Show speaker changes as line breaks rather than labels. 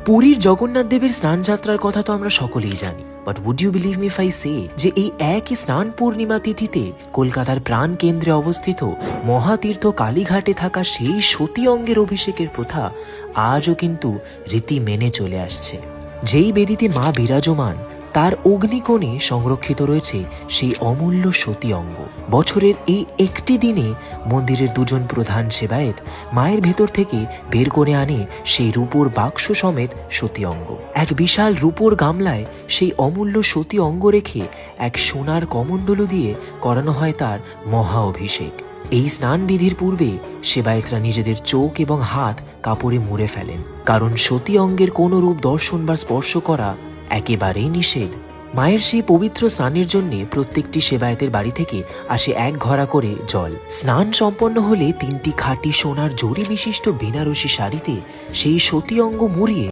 পুরীর জগন্নাথ দেবের স্নান যাত্রার কথা তো আমরা সকলেই জানি, but would you believe me if I say যে এই একই স্নান পূর্ণিমা তিথিতে কলকাতার প্রাণ কেন্দ্রে অবস্থিত মহাতীর্থ কালীঘাটে থাকা সেই সতী অঙ্গের অভিষেকের প্রথা আজও কিন্তু রীতি মেনে চলে আসছে। যেই বেদিতে মা বিরাজমান তার অগ্নিকোণে সংরক্ষিত রয়েছে সেই অমূল্য সতী অঙ্গ। বছরের এই একটি দিনে মন্দিরের দুজন প্রধান সেবায়েত মায়ের ভেতর থেকে বের করে আনে সেই রূপোর বাক্স সমেত সতী অঙ্গ। এক বিশাল রূপোর গামলায় সেই অমূল্য সতী অঙ্গ রেখে এক সোনার কমণ্ডলু দিয়ে করানো হয় তার মহা অভিষেক। এই স্নান বিধির পূর্বে সেবায়েতরা নিজেদের চোখ এবং হাত কাপড়ে মুড়ে ফেলেন, কারণ সতী অঙ্গের কোনো রূপ দর্শন বা স্পর্শ করা একেবারেই নিষেধ। মায়ের সেই পবিত্র স্নানের জন্য প্রত্যেকটি সেবায়েতের বাড়ি থেকে আসে এক ঘড়া করে জল। স্নান সম্পন্ন হলে 3টি খাঁটি সোনার জড়ি বিশিষ্ট বেনারসি শাড়িতে সেই সতী অঙ্গ মুড়িয়ে